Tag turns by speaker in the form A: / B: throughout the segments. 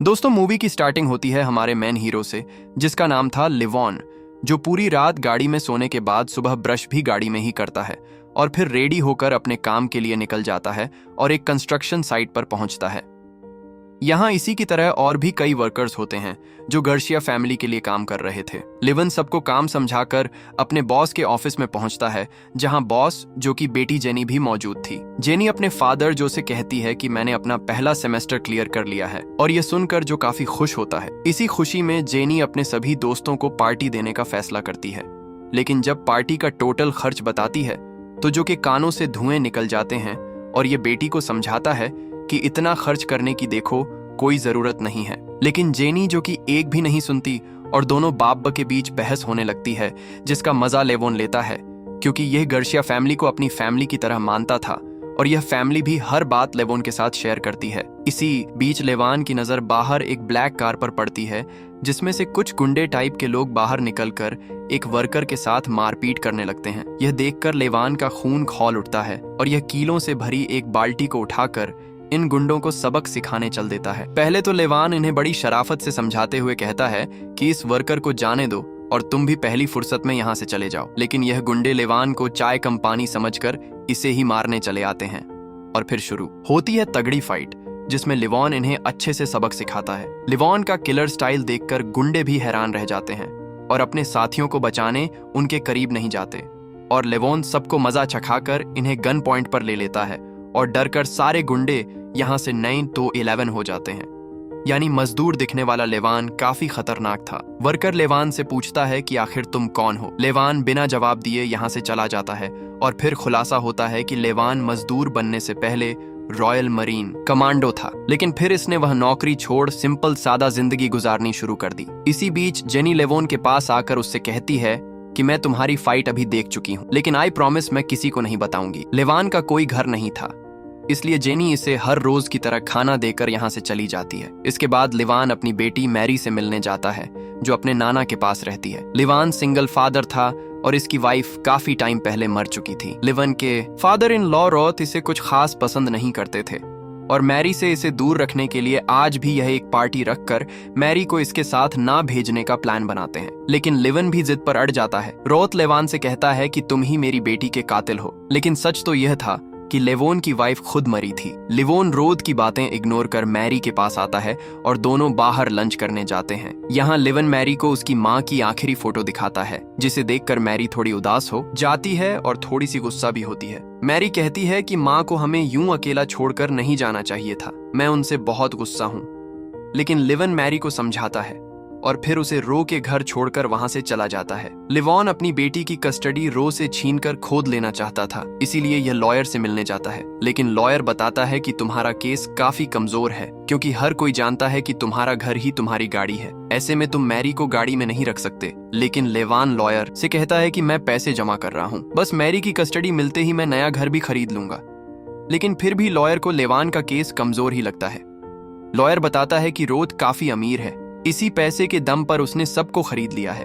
A: दोस्तों, मूवी की स्टार्टिंग होती है हमारे मेन हीरो से, जिसका नाम था लिवॉन, जो पूरी रात गाड़ी में सोने के बाद सुबह ब्रश भी गाड़ी में ही करता है और फिर रेडी होकर अपने काम के लिए निकल जाता है और एक कंस्ट्रक्शन साइट पर पहुंचता है। यहाँ इसी की तरह और भी कई वर्कर्स होते हैं जो गर्शिया फैमिली के लिए काम कर रहे थे। लिवन सबको काम समझाकर अपने बॉस के ऑफिस में पहुंचता है, जहां बॉस जो कि बेटी जेनी भी मौजूद थी। जेनी अपने फादर जो से कहती है कि मैंने अपना पहला सेमेस्टर क्लियर कर लिया है, और यह सुनकर जो काफी खुश होता है। इसी खुशी में जेनी अपने सभी दोस्तों को पार्टी देने का फैसला करती है, लेकिन जब पार्टी का टोटल खर्च बताती है तो जो कि कानों से धुएं निकल जाते हैं, और ये बेटी को समझाता है कि इतना खर्च करने की देखो कोई जरूरत नहीं है। लेकिन जेनी जो कि एक भी नहीं सुनती और दोनों बाप के बीच बहस होने लगती है, जिसका मजा लेवोन लेता है क्योंकि यह गर्शिया फैमिली को अपनी फैमिली की तरह मानता था और यह फैमिली भी हर बात लेवोन के साथ शेयर करती है। इसी बीच लेवान की नजर बाहर एक ब्लैक कार पर पड़ती है, जिसमें से कुछ गुंडे टाइप के लोग बाहर निकलकर एक वर्कर के साथ मारपीट करने लगते हैं। यह देखकर लेवान का खून खौल उठता है और यह कीलों से भरी एक बाल्टी को उठाकर इन गुंडों को सबक सिखाने चल देता है। पहले तो लेवान इन्हें बड़ी शराफत से समझाते हुए कहता है कि इस वर्कर को जाने दो और तुम भी पहली फुर्सत में यहाँ से चले जाओ, लेकिन यह गुंडे लेवान को चाय कम पानी समझकर इसे ही मारने चले आते हैं। और फिर शुरू होती है तगड़ी फाइट, जिसमें लिवॉन इन्हें अच्छे से सबक सिखाता है। लिवॉन का किलर स्टाइल देखकर गुंडे भी हैरान रह जाते हैं और अपने साथियों को बचाने उनके करीब नहीं जाते, और लिवॉन सबको मजा चखाकर इन्हें गन पॉइंट पर ले लेता है और डर कर सारे गुंडे यहाँ से 9 तो 11 हो जाते हैं। यानी मजदूर दिखने वाला लेवान काफी खतरनाक था। वर्कर लेवान से पूछता है कि आखिर तुम कौन हो। लेवान बिना जवाब दिए यहाँ से चला जाता है और फिर खुलासा होता है कि लेवान मजदूर बनने से पहले रॉयल मरीन कमांडो था, लेकिन फिर इसने वह नौकरी छोड़ सिंपल सादा जिंदगी गुजारनी शुरू कर दी। इसी बीच जेनी लेवोन के पास आकर उससे कहती है कि मैं तुम्हारी फाइट अभी देख चुकी हूँ, लेकिन आई प्रॉमिस मैं किसी को नहीं बताऊंगी। लेवान का कोई घर नहीं था, इसलिए जेनी इसे हर रोज की तरह खाना देकर यहाँ से चली जाती है। इसके बाद लिवान अपनी बेटी मैरी से मिलने जाता है, जो अपने नाना के पास रहती है। लिवान सिंगल फादर था और इसकी वाइफ काफी टाइम पहले मर चुकी थी। लिवन के फादर इन लॉ रॉथ इसे कुछ खास पसंद नहीं करते थे और मैरी से इसे दूर रखने के लिए आज भी यह एक पार्टी रखकर मैरी को इसके साथ ना भेजने का प्लान बनाते हैं। लेकिन लिवन भी जिद पर अड़ जाता है। रोथ लेवान से कहता है कि तुम ही मेरी बेटी के कातिल हो, लेकिन सच तो यह था कि लेवोन की वाइफ खुद मरी थी। लिवोन रोथ की बातें इग्नोर कर मैरी के पास आता है और दोनों बाहर लंच करने जाते हैं। यहाँ लिवन मैरी को उसकी माँ की आखिरी फोटो दिखाता है, जिसे देखकर मैरी थोड़ी उदास हो जाती है और थोड़ी सी गुस्सा भी होती है। मैरी कहती है कि माँ को हमें यूं अकेला छोड़कर नहीं जाना चाहिए था, मैं उनसे बहुत गुस्सा हूँ। लेकिन लिवन मैरी को समझाता है और फिर उसे रो के घर छोड़कर वहां से चला जाता है। लिवॉन अपनी बेटी की कस्टडी रो से छीनकर खोद लेना चाहता था, इसीलिए यह लॉयर से मिलने जाता है। लेकिन लॉयर बताता है कि तुम्हारा केस काफी कमजोर है, क्योंकि हर कोई जानता है कि तुम्हारा घर ही तुम्हारी गाड़ी है। ऐसे में तुम मैरी को गाड़ी में नहीं रख सकते। लेकिन लेवान लॉयर से कहता है कि मैं पैसे जमा कर रहा हूँ, बस मैरी की कस्टडी मिलते ही मैं नया घर भी खरीद लूंगा। लेकिन फिर भी लॉयर को लेवान का केस कमजोर ही लगता है। लॉयर बताता है कि रोथ काफी अमीर है, इसी पैसे के दम पर उसने सबको खरीद लिया है,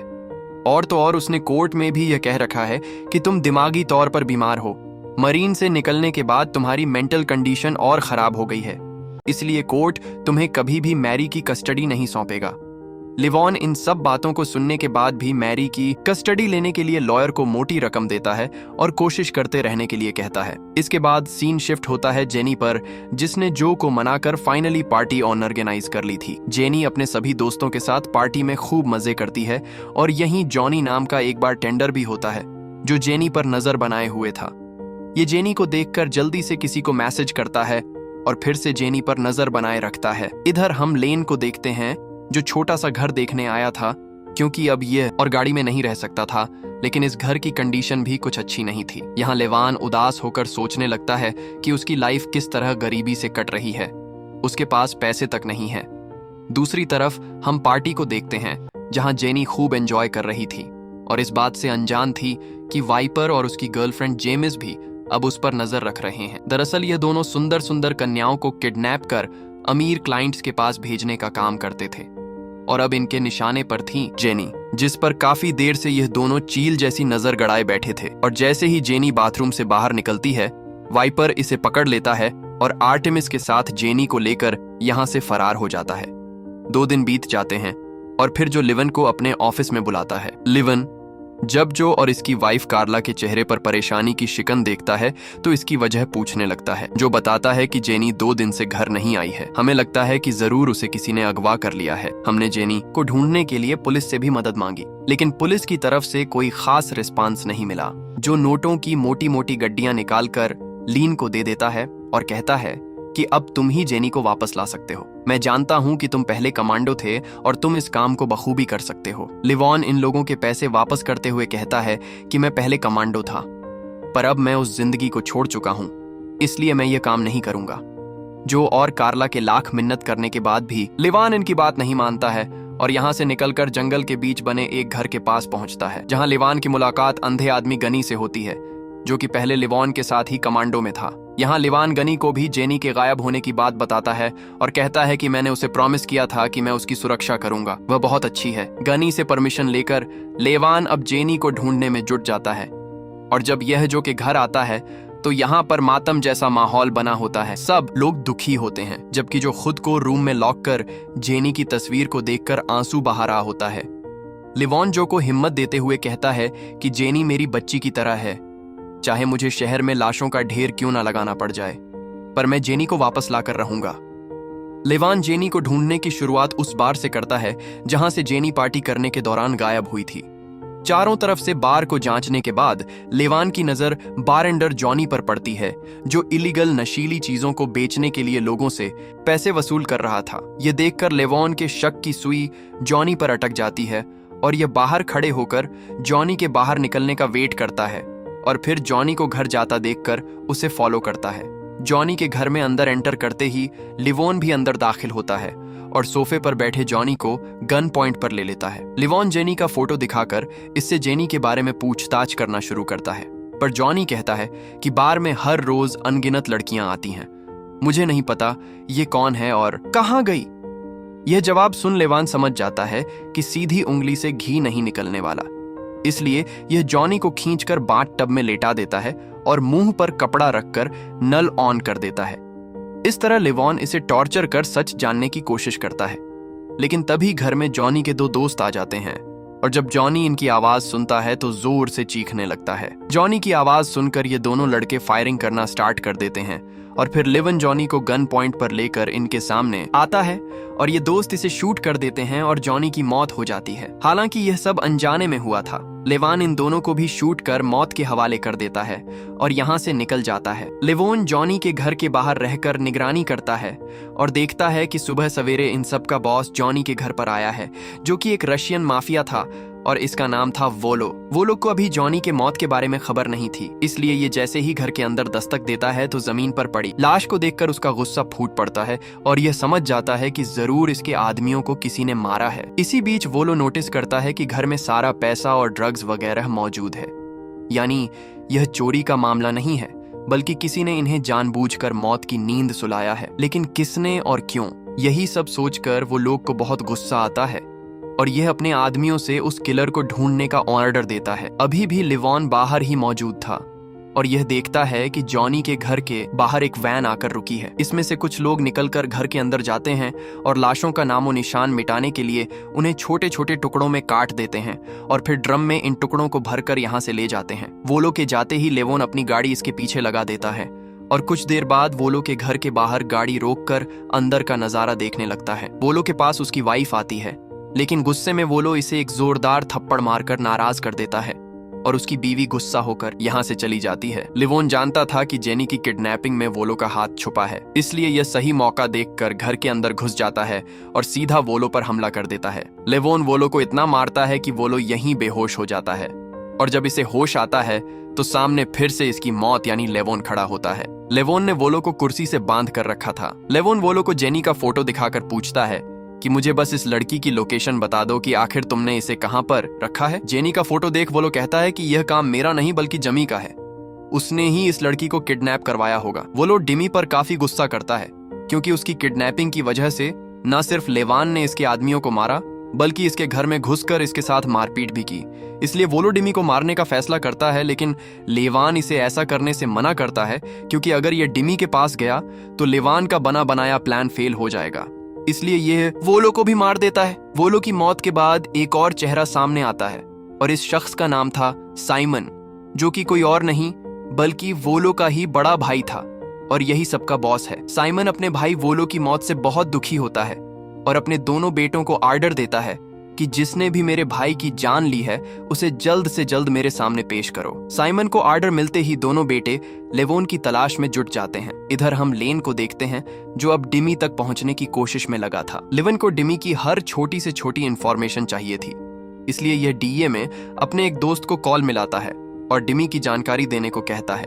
A: और तो और उसने कोर्ट में भी यह कह रखा है कि तुम दिमागी तौर पर बीमार हो। मरीन से निकलने के बाद तुम्हारी मेंटल कंडीशन और खराब हो गई है, इसलिए कोर्ट तुम्हें कभी भी मैरी की कस्टडी नहीं सौंपेगा। लिवॉन इन सब बातों को सुनने के बाद भी मैरी की कस्टडी लेने के लिए लॉयर को मोटी रकम देता है और कोशिश करते रहने के लिए कहता है। इसके बाद सीन शिफ्ट होता है जेनी पर, जिसने जो को मनाकर फाइनली पार्टी ऑर्गेनाइज कर ली थी। जेनी अपने सभी दोस्तों के साथ पार्टी में खूब मजे करती है और यहीं जॉनी नाम का एक बार टेंडर भी होता है, जो जेनी पर नजर बनाए हुए था। ये जेनी को देखकर जल्दी से किसी को मैसेज करता है और फिर से जेनी पर नजर बनाए रखता है। इधर हम लेन को देखते हैं, जो छोटा सा घर देखने आया था, क्योंकि अब यह और गाड़ी में नहीं रह सकता था, लेकिन इस घर की कंडीशन भी कुछ अच्छी नहीं थी। यहाँ लेवान उदास होकर सोचने लगता है कि उसकी लाइफ किस तरह गरीबी से कट रही है, उसके पास पैसे तक नहीं है। दूसरी तरफ हम पार्टी को देखते हैं, जहाँ जेनी खूब एंजॉय कर रही थी और इस बात से अनजान थी कि वाइपर और उसकी गर्लफ्रेंड जेमिस भी अब उस पर नजर रख रहे हैं। दरअसल यह दोनों सुंदर सुंदर कन्याओं को किडनैप कर अमीर क्लाइंट्स के पास भेजने का काम करते थे, और अब इनके निशाने पर थी जेनी, जिस पर काफी देर से यह दोनों चील जैसी नजर गड़ाए बैठे थे। और जैसे ही जेनी बाथरूम से बाहर निकलती है, वाइपर इसे पकड़ लेता है और आर्टेमिस के साथ जेनी को लेकर यहाँ से फरार हो जाता है। 2 दिन बीत जाते हैं और फिर जो लिवन को अपने ऑफिस में बुलाता है। लिवन जब जो और इसकी वाइफ कार्ला के चेहरे पर परेशानी की शिकन देखता है तो इसकी वजह पूछने लगता है, जो बताता है कि जेनी 2 दिन से घर नहीं आई है। हमें लगता है कि जरूर उसे किसी ने अगवा कर लिया है। हमने जेनी को ढूंढने के लिए पुलिस से भी मदद मांगी, लेकिन पुलिस की तरफ से कोई खास रिस्पांस नहीं मिला। जो नोटों की मोटी मोटी गड्डियां निकालकर लीन को दे देता है और कहता है कि अब तुम ही जेनी को वापस ला सकते हो। मैं जानता हूं कि तुम पहले कमांडो थे और तुम इस काम को बखूबी कर सकते हो। लिवॉन इन लोगों के पैसे वापस करते हुए कहता है कि मैं पहले कमांडो था, पर अब मैं उस जिंदगी को छोड़ चुका हूं, इसलिए मैं ये काम नहीं करूंगा। जो और कार्ला के लाख मिन्नत करने के बाद भी लिवॉन इनकी बात नहीं मानता है और यहाँ से निकलकर जंगल के बीच बने एक घर के पास पहुंचता है, जहां लिवॉन की मुलाकात अंधे आदमी गनी से होती है, जो कि पहले लिवॉन के साथ ही कमांडो में था। यहाँ लिवॉन गनी को भी जेनी के गायब होने की बात बताता है और कहता है कि मैंने उसे प्रॉमिस किया था कि मैं उसकी सुरक्षा करूंगा, वह बहुत अच्छी है। गनी से परमिशन लेकर लिवॉन अब जेनी को ढूंढने में जुट जाता है और जब यह जो के घर आता है तो यहाँ पर मातम जैसा माहौल बना होता है। सब लोग दुखी होते हैं, जबकि जो खुद को रूम में लॉक कर जेनी की तस्वीर को देखकर आंसू बहा रहा होता है। लिवॉन जो को हिम्मत देते हुए कहता है कि जेनी मेरी बच्ची की तरह है, चाहे मुझे शहर में लाशों का ढेर क्यों ना लगाना पड़ जाए, पर मैं जेनी को वापस लाकर रहूंगा। लिवॉन जेनी को ढूंढने की शुरुआत उस बार से करता है जहां से जेनी पार्टी करने के दौरान गायब हुई थी। चारों तरफ से बार को जांचने के बाद लिवॉन की नजर बारटेंडर जॉनी पर पड़ती है, जो इलीगल नशीली चीजों को बेचने के लिए लोगों से पैसे वसूल कर रहा था। यह देखकर लिवॉन के शक की सुई जॉनी पर अटक जाती है और यह बाहर खड़े होकर जॉनी के बाहर निकलने का वेट करता है और फिर जॉनी को घर जाता देखकर उसे फॉलो करता है। जॉनी के घर में अंदर एंटर करते ही लिवॉन भी अंदर दाखिल होता है और सोफे पर बैठे जॉनी को गन पॉइंट पर ले लेता है। लिवॉन जेनी का फोटो दिखाकर इससे जेनी के बारे में पूछताछ करना शुरू करता है, पर जॉनी कहता है कि बार में हर रोज अनगिनत लड़कियां आती हैं, मुझे नहीं पता ये कौन है और कहां गई। यह जवाब सुन लिवॉन समझ जाता है कि सीधी उंगली से घी नहीं निकलने वाला, इसलिए यह जॉनी को खींचकर बाथ टब में लेटा देता है और मुंह पर कपड़ा रखकर नल ऑन कर देता है। इस तरह लिवॉन इसे टॉर्चर कर सच जानने की कोशिश करता है, लेकिन तभी घर में जॉनी के 2 दोस्त आ जाते हैं और जब जॉनी इनकी आवाज सुनता है तो जोर से चीखने लगता है। जॉनी की आवाज सुनकर ये दोनों लड़के फायरिंग करना स्टार्ट कर देते हैं और फिर लिवन जॉनी को गन पॉइंट पर लेकर इनके सामने आता है और ये दोस्त इसे शूट कर देते हैं और जॉनी की मौत हो जाती है। हालांकि यह सब अनजाने में हुआ था। लिवॉन इन दोनों को भी शूट कर मौत के हवाले कर देता है और यहाँ से निकल जाता है। लिवॉन जॉनी के घर के बाहर रहकर निगरानी करता है और देखता है कि सुबह सवेरे इन सब का बॉस जॉनी के घर पर आया है, जो कि एक रशियन माफिया था और इसका नाम था वोलो। वोलो को अभी जॉनी के मौत के बारे में खबर नहीं थी, इसलिए ये जैसे ही घर के अंदर दस्तक देता है तो जमीन पर पड़ी लाश को देखकर उसका गुस्सा फूट पड़ता है और यह समझ जाता है कि जरूर इसके आदमियों को किसी ने मारा है। इसी बीच वोलो नोटिस करता है कि घर में सारा पैसा और ड्रग्स वगैरह मौजूद है, यानी यह चोरी का मामला नहीं है, बल्कि किसी ने इन्हें जानबूझकर मौत की नींद सुलाया है। लेकिन किसने और क्यों, यही सब सोचकर वो लोग को बहुत गुस्सा आता है और यह अपने आदमियों से उस किलर को ढूंढने का ऑर्डर देता है। अभी भी लिवॉन बाहर ही मौजूद था और यह देखता है कि जॉनी के घर के बाहर एक वैन आकर रुकी है। इसमें से कुछ लोग निकलकर घर के अंदर जाते हैं और लाशों का नामो निशान मिटाने के लिए उन्हें छोटे छोटे टुकड़ों में काट देते हैं और फिर ड्रम में इन टुकड़ों को भरकर यहाँ से ले जाते हैं। वोलो के जाते ही लिवॉन अपनी गाड़ी इसके पीछे लगा देता है और कुछ देर बाद वोलो के घर के बाहर गाड़ी रोककर अंदर का नजारा देखने लगता है। वोलो के पास उसकी वाइफ आती है, लेकिन गुस्से में वोलो इसे एक जोरदार थप्पड़ मारकर नाराज कर देता है और उसकी बीवी गुस्सा होकर यहाँ से चली जाती है। लिवॉन जानता था कि जेनी की किडनैपिंग में वोलो का हाथ छुपा है, इसलिए यह सही मौका देखकर घर के अंदर घुस जाता है और सीधा वोलो पर हमला कर देता है। लिवॉन वोलो को इतना मारता है कि वोलो यहीं बेहोश हो जाता है और जब इसे होश आता है तो सामने फिर से इसकी मौत यानी लिवॉन खड़ा होता है। लिवॉन ने वोलो को कुर्सी से बांध कर रखा था। लिवॉन वोलो को जेनी का फोटो दिखाकर पूछता है कि मुझे बस इस लड़की की लोकेशन बता दो कि आखिर तुमने इसे कहां पर रखा है। जेनी का फोटो देख वोलो कहता है कि यह काम मेरा नहीं बल्कि जमी का है, उसने ही इस लड़की को किडनैप करवाया होगा। वोलो डिमी पर काफी गुस्सा करता है क्योंकि उसकी किडनैपिंग की वजह से न सिर्फ लिवॉन ने इसके आदमियों को मारा बल्कि इसके घर में घुसकर इसके साथ मारपीट भी की। इसलिए वोलो डिमी को मारने का फैसला करता है, लेकिन लिवॉन इसे ऐसा करने से मना करता है क्योंकि अगर यह डिमी के पास गया तो लिवॉन का बना बनाया प्लान फेल हो जाएगा। इसलिए ये वोलो को भी मार देता है। वोलो की मौत के बाद एक और चेहरा सामने आता है और इस शख्स का नाम था साइमन, जो कि कोई और नहीं बल्कि वोलो का ही बड़ा भाई था और यही सबका बॉस है। साइमन अपने भाई वोलो की मौत से बहुत दुखी होता है और अपने दोनों बेटों को आर्डर देता है कि जिसने भी मेरे भाई की जान ली है उसे जल्द से जल्द मेरे सामने पेश करो। साइमन को आर्डर मिलते ही दोनों बेटे लेवोन की तलाश में जुट जाते हैं। इधर हम लेन को देखते हैं जो अब डिमी तक पहुंचने की कोशिश में लगा था। लेवन को डिमी की हर छोटी से छोटी इंफॉर्मेशन चाहिए थी, इसलिए यह डीए में अपने एक दोस्त को कॉल मिलाता है और डिमी की जानकारी देने को कहता है,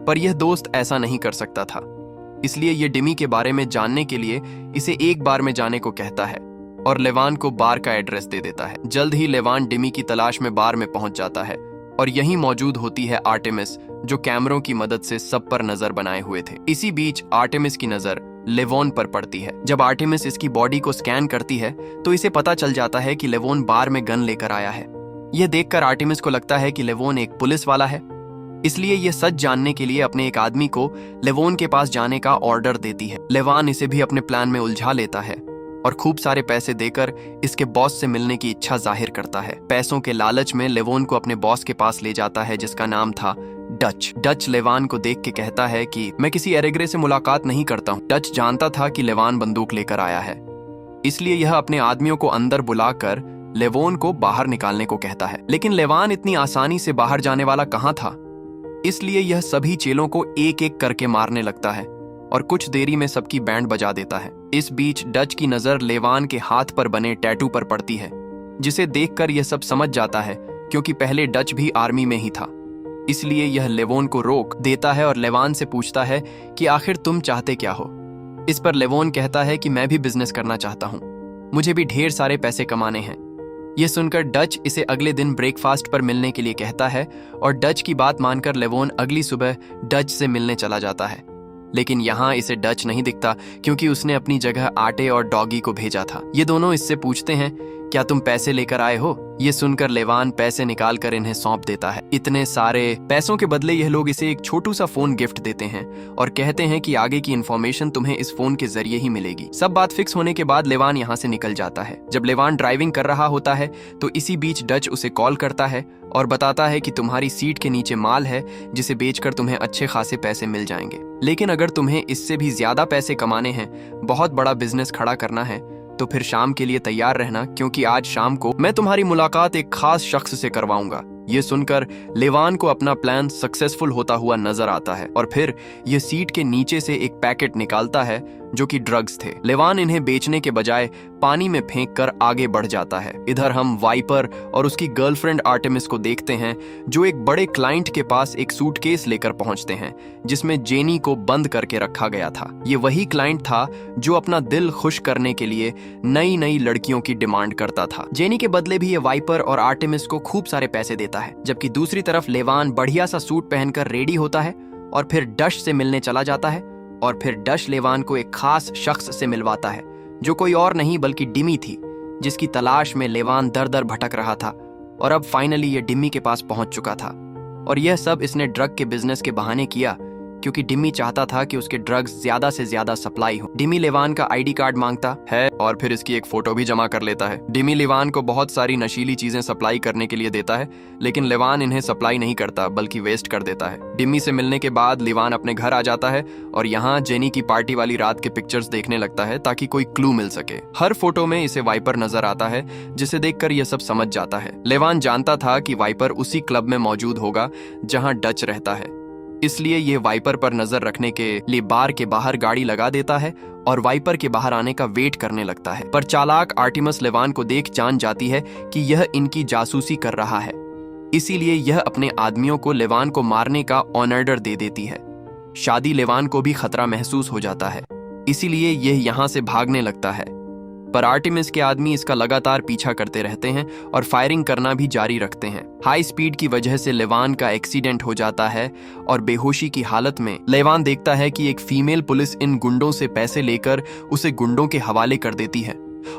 A: पर यह दोस्त ऐसा नहीं कर सकता था। इसलिए यह डिमी के बारे में जानने के लिए इसे एक बार में जाने को कहता है और लेवान को बार का एड्रेस दे देता है। जल्द ही लेवान डिमी की तलाश में बार में पहुंच जाता है और यहीं मौजूद होती है आर्टेमिस, जो कैमरों की मदद से सब पर नजर बनाए हुए थे। इसी बीच आर्टेमिस की नजर लेवोन पर पड़ती है। जब आर्टेमिस इसकी बॉडी को स्कैन करती है तो इसे पता चल जाता है कि लेवोन बार में गन लेकर आया है। यह देखकर आर्टेमिस को लगता है कि लेवोन एक पुलिस वाला है, इसलिए यह सच जानने के लिए अपने एक आदमी को लेवोन के पास जाने का ऑर्डर देती है। लेवान इसे भी अपने प्लान में उलझा लेता है और खूब सारे पैसे देकर इसके बॉस से मिलने की इच्छा जाहिर करता है। पैसों के लालच में लेवोन को अपने बॉस के पास ले जाता है, जिसका नाम था डच। डच लेवान को देख के कहता है कि मैं किसी एरेग्रे से मुलाकात नहीं करता हूँ। डच जानता था कि लेवान बंदूक लेकर आया है, इसलिए यह अपने आदमियों को अंदर बुलाकर लेवोन को बाहर निकालने को कहता है। लेकिन लेवान इतनी आसानी से बाहर जाने वाला कहाँ था, इसलिए यह सभी चेलों को एक एक करके मारने लगता है और कुछ देरी में सबकी बैंड बजा देता है। इस बीच डच की नजर लेवान के हाथ पर बने टैटू पर पड़ती है, जिसे देखकर यह सब समझ जाता है क्योंकि पहले डच भी आर्मी में ही था। इसलिए यह लेवोन को रोक देता है और लेवान से पूछता है कि आखिर तुम चाहते क्या हो। इस पर लेवोन कहता है कि मैं भी बिजनेस करना चाहता हूँ, मुझे भी ढेर सारे पैसे कमाने हैं। यह सुनकर डच इसे अगले दिन ब्रेकफास्ट पर मिलने के लिए कहता है और डच की बात मानकर लेवोन अगली सुबह डच से मिलने चला जाता है। लेकिन यहाँ इसे डच नहीं दिखता क्योंकि उसने अपनी जगह आटे और डॉगी को भेजा था। ये दोनों इससे पूछते हैं, क्या तुम पैसे लेकर आए हो? ये सुनकर लेवान पैसे निकालकर इन्हें सौंप देता है। इतने सारे पैसों के बदले यह लोग इसे एक छोटू सा फोन गिफ्ट देते हैं और कहते हैं कि आगे की इन्फॉर्मेशन तुम्हें इस फोन के जरिए ही मिलेगी। सब बात फिक्स होने के बाद लेवान यहाँ से निकल जाता है। जब लेवान ड्राइविंग कर रहा होता है तो इसी बीच डच उसे कॉल करता है और बताता है कि तुम्हारी सीट के नीचे माल है जिसे बेचकर तुम्हें अच्छे खासे पैसे मिल जाएंगे, लेकिन अगर तुम्हें इससे भी ज्यादा पैसे कमाने हैं, बहुत बड़ा बिजनेस खड़ा करना है, तो फिर शाम के लिए तैयार रहना, क्योंकि आज शाम को मैं तुम्हारी मुलाकात एक खास शख्स से करवाऊंगा। ये सुनकर लेवान को अपना प्लान सक्सेसफुल होता हुआ नजर आता है और फिर यह सीट के नीचे से एक पैकेट निकालता है जो कि ड्रग्स थे। लेवान इन्हें बेचने के बजाय पानी में फेंक कर आगे बढ़ जाता है। इधर हम वाइपर और उसकी गर्लफ्रेंड आर्टेमिस को देखते हैं जो एक बड़े क्लाइंट के पास एक सूटकेस लेकर पहुंचते हैं जिसमें जेनी को बंद करके रखा गया था। ये वही क्लाइंट था जो अपना दिल खुश करने के लिए नई नई लड़कियों की डिमांड करता था। जेनी के बदले भी ये वाइपर और आर्टेमिस को खूब सारे पैसे देता है, जबकि दूसरी तरफ लेवान बढ़िया सा सूट पहनकर रेडी होता है और फिर डच से मिलने चला जाता है और फिर डच लेवान को एक खास शख्स से मिलवाता है जो कोई और नहीं बल्कि डिमी थी, जिसकी तलाश में लेवान दर दर भटक रहा था। और अब फाइनली ये डिमी के पास पहुंच चुका था और यह सब इसने ड्रग के बिजनेस के बहाने किया क्योंकि डिमी चाहता था कि उसके ड्रग्स ज्यादा से ज्यादा सप्लाई हो। डिमी लेवान का आईडी कार्ड मांगता है और फिर इसकी एक फोटो भी जमा कर लेता है। डिमी लेवान को बहुत सारी नशीली चीजें सप्लाई करने के लिए देता है, लेकिन लेवान इन्हें सप्लाई नहीं करता बल्कि वेस्ट कर देता है। डिमी से मिलने के बाद लेवान अपने घर आ जाता है और यहाँ जेनी की पार्टी वाली रात के पिक्चर्स देखने लगता है ताकि कोई क्लू मिल सके। हर फोटो में इसे वाइपर नजर आता है जिसे देखकर यह सब समझ जाता है। लेवान जानता था कि वाइपर उसी क्लब में मौजूद होगा जहाँ डच रहता है, इसलिए ये वाइपर पर नजर रखने के लिए बार के बाहर गाड़ी लगा देता है और वाइपर के बाहर आने का वेट करने लगता है। पर चालाक आर्टेमिस लेवान को देख जान जाती है कि यह इनकी जासूसी कर रहा है, इसीलिए यह अपने आदमियों को लेवान को मारने का ऑर्डर दे देती है। शादी लेवान को भी खतरा महसूस हो जाता है, इसीलिए यह यहाँ से भागने लगता है। पर आर्टेमिस के आदमी इसका लगातार पीछा करते रहते हैं और फायरिंग करना भी जारी रखते हैं। हाई स्पीड की वजह से लेवान का एक्सीडेंट हो जाता है और बेहोशी की हालत में लेवान देखता है कि एक फीमेल पुलिस इन गुंडों से पैसे लेकर उसे गुंडों के हवाले कर देती है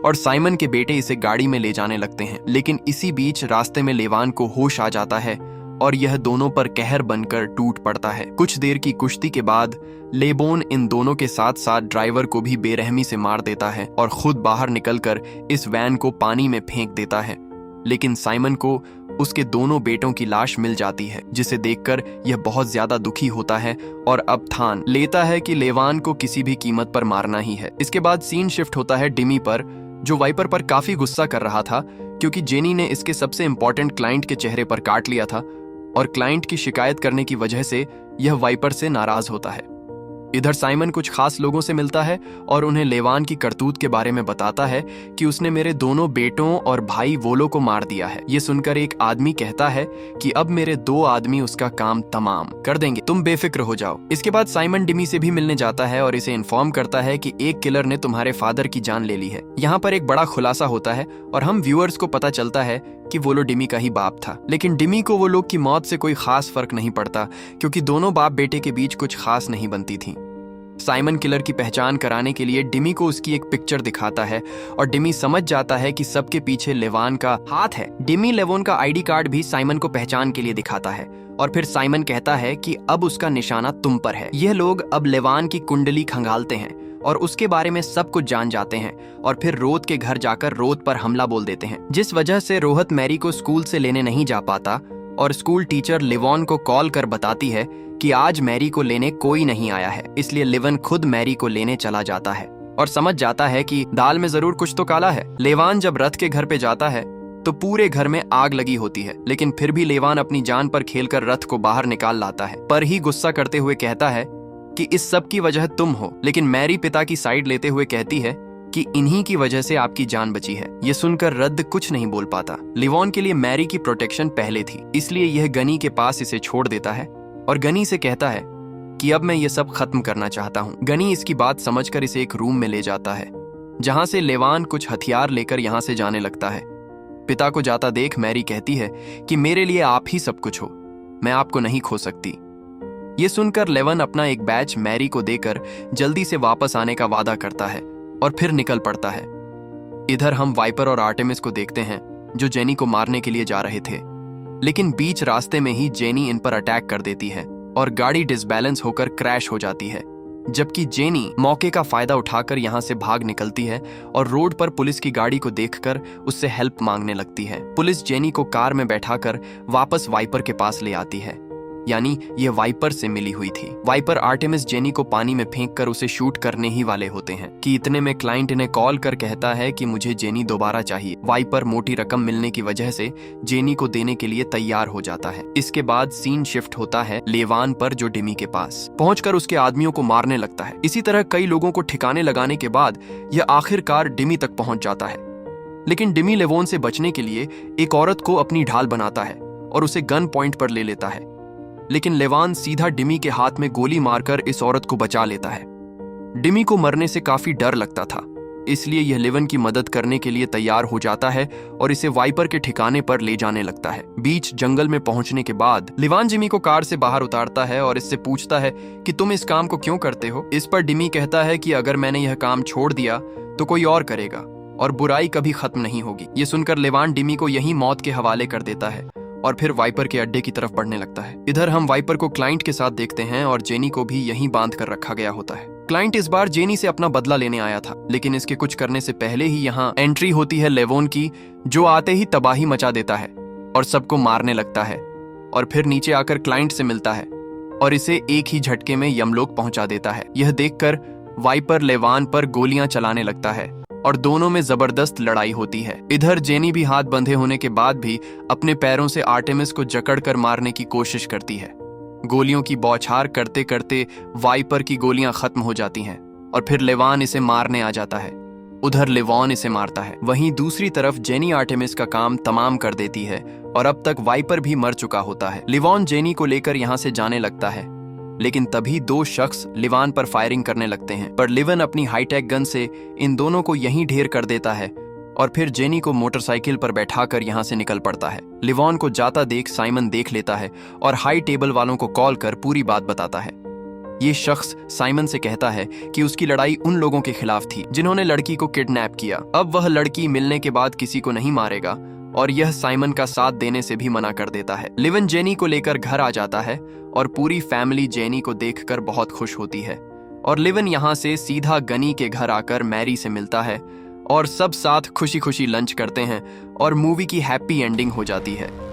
A: और साइमन के बेटे इसे गाड़ी में ले जाने लगते हैं। लेकिन इसी बीच रास्ते में लेवान को होश आ जाता है और यह दोनों पर कहर बनकर टूट पड़ता है। कुछ देर की कुश्ती के बाद लेबोन इन दोनों के साथ साथ ड्राइवर को भी बेरहमी से मार देता है और खुद बाहर निकलकर इस वैन को पानी में फेंक देता है। लेकिन साइमन को उसके दोनों बेटों की लाश मिल जाती है, जिसे देखकर यह बहुत ज्यादा दुखी होता है और अब ठान लेता है कि लेवान को किसी भी कीमत पर मारना ही है। इसके बाद सीन शिफ्ट होता है डिमी पर, जो वाइपर पर काफी गुस्सा कर रहा था क्योंकि जेनी ने इसके सबसे इंपॉर्टेंट क्लाइंट के चेहरे पर काट लिया था और क्लाइंट की शिकायत करने की वजह से यह वाइपर से नाराज होता है। इधर साइमन कुछ खास लोगों से मिलता है और उन्हें लेवान की करतूत के बारे में बताता है कि उसने मेरे दोनों बेटों और भाई वोलो को मार दिया है। ये सुनकर एक आदमी कहता है कि अब मेरे 2 आदमी उसका काम तमाम कर देंगे, तुम बेफिक्र हो जाओ। इसके बाद साइमन डिमी से भी मिलने जाता है और इसे इन्फॉर्म करता है कि एक किलर ने तुम्हारे फादर की जान ले ली है। यहाँ पर एक बड़ा खुलासा होता है और हम व्यूअर्स को पता चलता है कि वोलो डिमी का ही बाप था। लेकिन डिमी को वो लोग की मौत से कोई खास फर्क नहीं पड़ता क्योंकि दोनों बाप बेटे के बीच कुछ खास नहीं बनती थी। साइमन किलर की पहचान कराने के लिए डिमी को उसकी एक पिक्चर दिखाता है और डिमी समझ जाता है कि सबके पीछे लेवान का हाथ है। डिमी लेवोन का आईडी कार्ड भी साइमन को पहचान के लिए दिखाता है और फिर साइमन कहता है कि अब उसका निशाना तुम पर है। यह लोग अब लेवान की कुंडली खंगालते हैं और उसके बारे में सब कुछ जान जाते हैं और फिर रोहत के घर जाकर रोहत पर हमला बोल देते हैं, जिस वजह से रोहत मैरी को स्कूल से लेने नहीं जा पाता और स्कूल टीचर लिवॉन को कॉल कर बताती है कि आज मैरी को लेने कोई नहीं आया है। इसलिए लिवन खुद मैरी को लेने चला जाता है और समझ जाता है कि दाल में जरूर कुछ तो काला है। लेवान जब रथ के घर पे जाता है तो पूरे घर में आग लगी होती है, लेकिन फिर भी लेवान अपनी जान पर खेलकर रथ को बाहर निकाल लाता है। पर ही गुस्सा करते हुए कहता है कि इस सब की वजह तुम हो। लेकिन मैरी पिता की साइड लेते हुए कहती है कि इन्हीं की वजह से आपकी जान बची है। ये सुनकर रद्द कुछ नहीं बोल पाता। लिवॉन के लिए मैरी की प्रोटेक्शन पहले थी, इसलिए यह गनी के पास इसे छोड़ देता है और गनी से कहता है कि अब मैं ये सब खत्म करना चाहता हूँ। गनी इसकी बात समझकर इसे एक रूम में ले जाता है जहां से लेवान कुछ हथियार लेकर यहाँ से जाने लगता है। पिता को जाता देख मैरी कहती है कि मेरे लिए आप ही सब कुछ हो, मैं आपको नहीं खो सकती। ये सुनकर लेवन अपना एक बैच मैरी को देकर जल्दी से वापस आने का वादा करता है और फिर निकल पड़ता है। इधर हम वाइपर और आर्टेमिस को देखते हैं जो जेनी को मारने के लिए जा रहे थे, लेकिन बीच रास्ते में ही जेनी इन पर अटैक कर देती है और गाड़ी डिसबैलेंस होकर क्रैश हो जाती है, जबकि जेनी मौके का फायदा उठाकर यहाँ से भाग निकलती है और रोड पर पुलिस की गाड़ी को देखकर उससे हेल्प मांगने लगती है। पुलिस जेनी को कार में बैठाकर वापस वाइपर के पास ले आती है, यानी ये वाइपर से मिली हुई थी। वाइपर आर्टेमिस जेनी को पानी में फेंककर उसे शूट करने ही वाले होते हैं कि इतने में क्लाइंट इन्हें कॉल कर कहता है कि मुझे जेनी दोबारा चाहिए। वाइपर मोटी रकम मिलने की वजह से जेनी को देने के लिए तैयार हो जाता है। इसके बाद सीन शिफ्ट होता है लेवान पर, जो डिमी के पास पहुंचकर उसके आदमियों को मारने लगता है। इसी तरह कई लोगों को ठिकाने लगाने के बाद यह आखिरकार डिमी तक पहुंच जाता है, लेकिन डिमी लेवोन से बचने के लिए एक औरत को अपनी ढाल बनाता है और उसे गन पॉइंट पर ले लेता है, लेकिन लेवान सीधा डिमी के हाथ में गोली मारकर इस औरत को बचा लेता है। डिमी को मरने से काफी डर लगता था, इसलिए यह लेवन की मदद करने के लिए तैयार हो जाता है और इसे वाइपर के ठिकाने पर ले जाने लगता है। बीच जंगल में पहुंचने के बाद लिवान जिमी को कार से बाहर उतारता है और इससे पूछता है कि तुम इस काम को क्यों करते हो। इस पर डिमी कहता है कि अगर मैंने यह काम छोड़ दिया तो कोई और करेगा और बुराई कभी खत्म नहीं होगी। ये सुनकर लिवान डिमी को यही मौत के हवाले कर देता है और फिर वाइपर के अड्डे की तरफ बढ़ने लगता है। इधर हम वाइपर को क्लाइंट के साथ देखते हैं और जेनी को भी यहीं बांध कर रखा गया होता है। क्लाइंट इस बार जेनी से अपना बदला लेने आया था, लेकिन इसके कुछ करने से पहले ही यहाँ एंट्री होती है लेवोन की, जो आते ही तबाही मचा देता है और सबको मारने लगता है और फिर नीचे आकर क्लाइंट से मिलता है और इसे एक ही झटके में यमलोक पहुंचा देता है। यह देखकर वाइपर लेवान पर गोलियां चलाने लगता है और दोनों में जबरदस्त लड़ाई होती है। इधर जेनी भी हाथ बंधे होने के बाद भी अपने पैरों से आर्टेमिस को जकड़कर मारने की कोशिश करती है। गोलियों की बौछार करते करते वाइपर की गोलियां खत्म हो जाती हैं और फिर लेवान इसे मारने आ जाता है। उधर लेवॉन इसे मारता है। वहीं दूसरी तरफ जेनी आर्टेमिस का काम तमाम कर देती है और अब तक वाइपर भी मर चुका होता है। लिवॉन जेनी को लेकर यहाँ से जाने लगता है, लेकिन तभी 2 शख्स लिवान पर फायरिंग करने लगते हैं, पर लिवन अपनी हाईटेक गन से इन दोनों को यहीं ढेर कर देता है और फिर जेनी को मोटरसाइकिल पर बैठाकर यहाँ से निकल पड़ता है। लिवॉन को जाता देख साइमन देख लेता है और हाई टेबल वालों को कॉल कर पूरी बात बताता है। ये शख्स साइमन से कहता है कि उसकी लड़ाई उन लोगों के खिलाफ थी जिन्होंने लड़की को किडनैप किया। अब वह लड़की मिलने के बाद किसी को नहीं मारेगा और यह साइमन का साथ देने से भी मना कर देता है। लिवन जेनी को लेकर घर आ जाता है और पूरी फैमिली जेनी को देखकर बहुत खुश होती है और लिवन यहाँ से सीधा गनी के घर आकर मैरी से मिलता है और सब साथ खुशी खुशी लंच करते हैं और मूवी की हैप्पी एंडिंग हो जाती है।